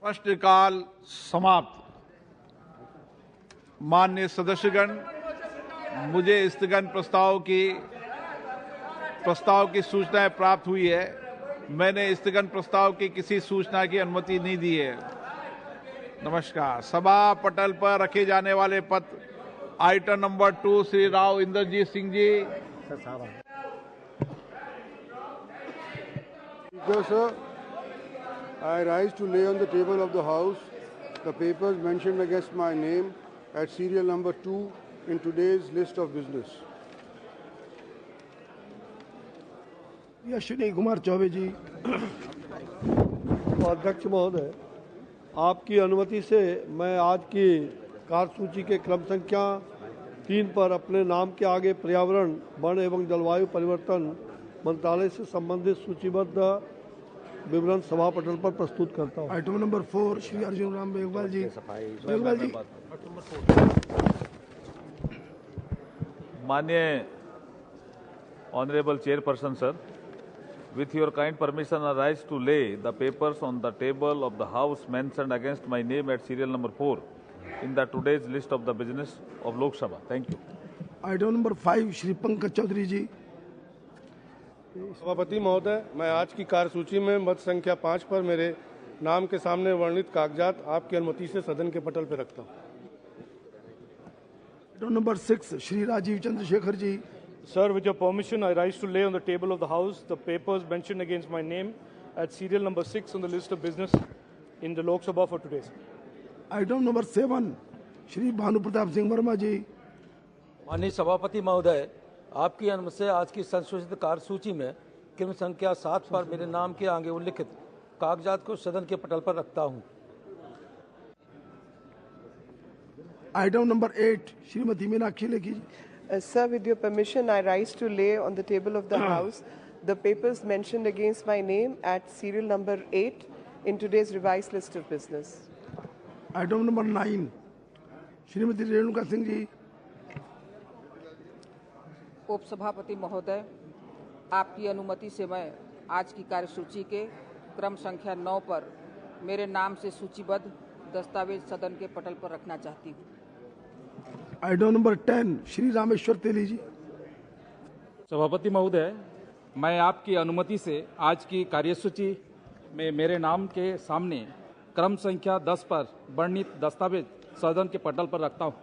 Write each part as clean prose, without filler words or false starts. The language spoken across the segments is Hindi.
प्रश्नकाल समाप्त। माननीय सदस्यगण, मुझे स्थगन प्रस्ताव की सूचनाएं प्राप्त हुई है। मैंने स्थगन प्रस्ताव की किसी सूचना की अनुमति नहीं दी है। नमस्कार। सभा पटल पर रखे जाने वाले पत्र item number 2 Shri Rao Inderjit Singh ji. Speaker, sir, I rise to lay on the table of the House the papers mentioned against my name at serial number 2 in today's list of business. Ashwini Kumar Choubey ji. अध्यक्ष महोदय, आपकी अनुमति से मैं आज की कार्यसूची के क्रम संख्या 3 पर अपने नाम के आगे पर्यावरण, वन एवं जलवायु परिवर्तन मंत्रालय से संबंधित सूचीबद्ध विवरण सभा पटल पर प्रस्तुत करता हूँ। आइटम नंबर 4 श्री अर्जुन राम मेघवाल जी। माननीय honourable chairperson sir, with your kind permission, I rise to lay the papers on the table of the House mentioned against my name at serial number 4 in the today's list of the business of Lok Sabha. Thank you. Item number 5 Shri Pankaj Chaudhary ji. सभापति महोदय, मैं आज की कार्यसूची में मत संख्या 5 पर मेरे नाम के सामने वर्णित कागजात आपकी अनुमति से सदन के पटल पर रखता हूँ। Item number 6 Shri Rajeev Chandrasekhar ji. Sir, with your permission, I rise to lay on the table of the House the papers mentioned against my name at serial number 6 on the list of business in the Lok Sabha for today. Item number 7 Shri Bhanu Pratap Singh Verma ji. माननीय सभापति महोदय, आपकी अनुमति से आज की संशोधित कार्यसूची में क्रम संख्या 7 पर मेरे नाम के आगे उल्लिखित कागजात को सदन के पटल पर रखता हूं। Item number 8 Shrimati Meenakshi Lekhi ji. Sir, with your permission, I rise to lay on the table of the House the papers mentioned against my name at serial number 8 in today's revised list of business. Item number 9 Shrimati Renuka Singh ji. उपसभापति महोदय, आपकी अनुमति से मैं आज की कार्यसूची के क्रम संख्या 9 पर मेरे नाम से सूचीबद्ध दस्तावेज सदन के पटल पर रखना चाहती हूँ। Item number 10 Shri Rameshwar Teli ji. सभापति महोदय, मैं आपकी अनुमति से आज की कार्यसूची में मेरे नाम के सामने क्रम संख्या 10 पर वर्णित दस्तावेज सदन के पटल पर रखता हूँ।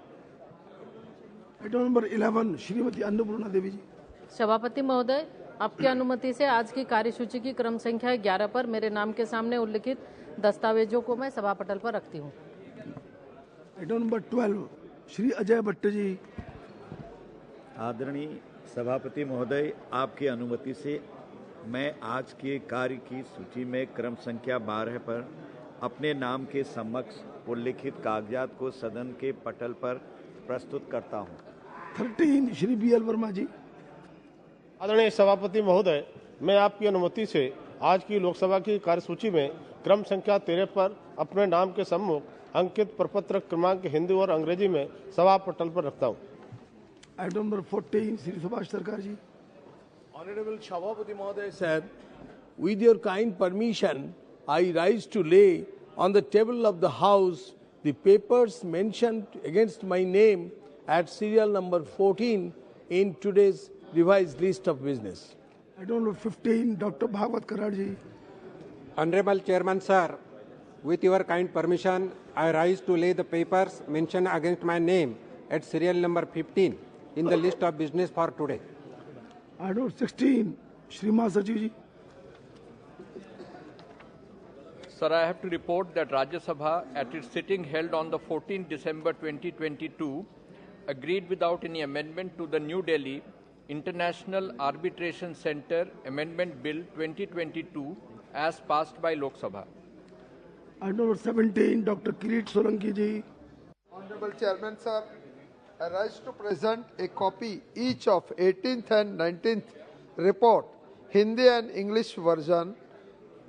आइटम नंबर 11 श्रीमती अन्नपूर्णा देवी जी। सभापति महोदय, आपकी अनुमति से आज की कार्यसूची की क्रम संख्या 11 पर मेरे नाम के सामने उल्लिखित दस्तावेजों को मैं सभा पटल पर रखती हूँ। Item number 12 Shri Ajay Bhatt ji. आदरणीय सभापति महोदय, आपकी अनुमति से मैं आज के कार्य की सूची में क्रम संख्या 12 पर अपने नाम के समक्ष उल्लिखित कागजात को सदन के पटल पर प्रस्तुत करता हूं। 13 श्री बीएल वर्मा जी। आदरणीय सभापति महोदय, मैं आपकी अनुमति से आज की लोकसभा की कार्यसूची में क्रम संख्या 13 पर अपने नाम के सम्मुख अंकित प्रपत्र क्रमांक हिंदी और अंग्रेजी में सभा पटल पर रखता हूँ। आइटम नंबर 14 श्री सुभाष सरकार जी। Honorable Sabhapati Mahoday sir, with your kind permission, I rise to lay on the table of the House the papers mentioned against my name at serial number 14 in today's revised list of business. Item number 15, Dr. Bhagwat Karad ji. Honorable Chairman sir, with your kind permission, I rise to lay the papers mentioned against my name at serial number 15 in the list of business for today. Item 16, Shrima Sachiv ji. Sir, I have to report that Rajya Sabha at its sitting held on the 14th December 2022 agreed without any amendment to the New Delhi International Arbitration Center Amendment Bill 2022 as passed by Lok Sabha. Item number 17, Dr. Kirit Solanki ji. Honorable Chairman sir, I rise to present a copy each of 18th and 19th report, Hindi and English version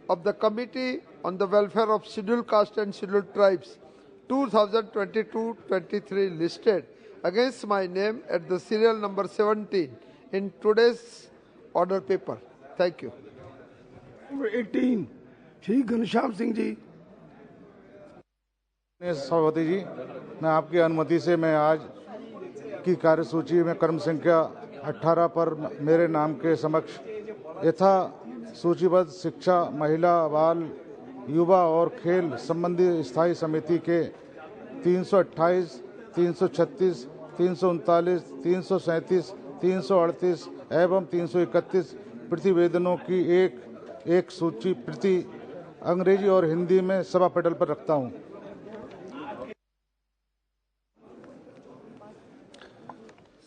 of the Committee on the Welfare of Scheduled Caste and Scheduled Tribes 2022-23 listed against my name at the serial number 17 in today's order paper. Thank you. Number 18, Shri Ghanshyam Singh ji. सभापति जी, मैं आपकी अनुमति से मैं आज की कार्यसूची में क्रम संख्या 18 पर मेरे नाम के समक्ष यथा सूचीबद्ध शिक्षा, महिला, बाल, युवा और खेल संबंधी स्थायी समिति के 328, 336, 339, 337, 338 एवं 331 प्रतिवेदनों की एक सूची प्रति अंग्रेजी और हिंदी में सभा पटल पर रखता हूं।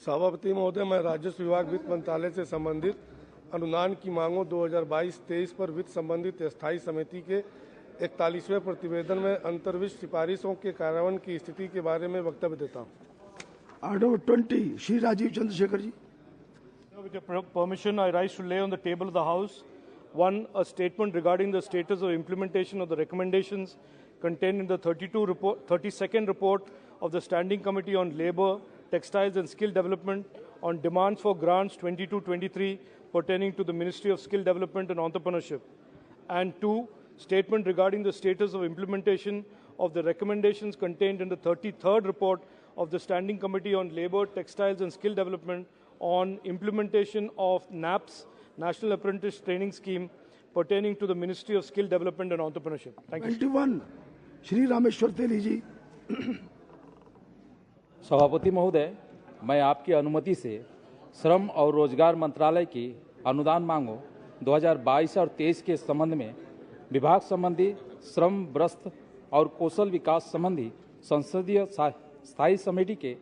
सभापति महोदय, मैं राजस्व विभाग वित्त मंत्रालय से संबंधित अनुदान की मांगों 2022-23 पर वित्त संबंधित स्थायी समिति के 41वें प्रतिवेदन में अंतर्विष्ट सिफारिशों के कार्यान्वयन की स्थिति के बारे में वक्तव्य देता हूं। Order 20 Shri Rajeev Chandrasekhar ji. With your permission, I rise to lay on the table of the House, 1, a statement regarding the status of implementation of the recommendations contained in the 32nd report of the Standing Committee on Labour, Textiles and Skill Development on demands for grants 22-23 pertaining to the Ministry of Skill Development and Entrepreneurship. And 2, statement regarding the status of implementation of the recommendations contained in the 33rd report of the Standing Committee on Labour, Textiles and Skill Development on implementation of NAPS, National Apprentice Training Scheme, pertaining to the Ministry of Skill Development and Entrepreneurship. Thank you. 21 Shri Rameshwar Teli ji. सभापति महोदय, मैं आपकी अनुमति से श्रम और रोजगार मंत्रालय की अनुदान मांगों 2022 और 23 के संबंध में विभाग संबंधी श्रम, वस्त्र और कौशल विकास संबंधी संसदीय स्थायी समिति के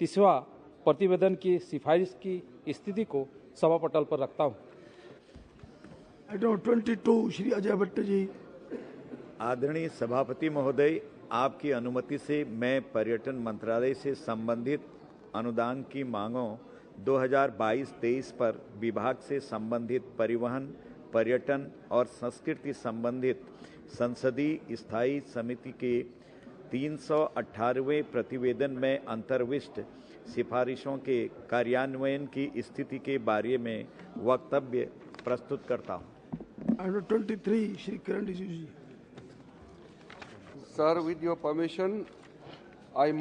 30वां प्रतिवेदन की सिफारिश की स्थिति को सभा पटल पर रखता हूं। आइटम 22 श्री अजय भट्ट जी। आदरणीय सभापति महोदय, आपकी अनुमति से मैं पर्यटन मंत्रालय से संबंधित अनुदान की मांगों 2022-23 पर विभाग से संबंधित परिवहन, पर्यटन और संस्कृति संबंधित संसदीय स्थायी समिति के 318वें प्रतिवेदन में अंतर्विष्ट सिफारिशों के कार्यान्वयन की स्थिति के बारे में वक्तव्य प्रस्तुत करता हूं। Item 23 Shri Kiren Rijiju ji. Sir, with your permission, I move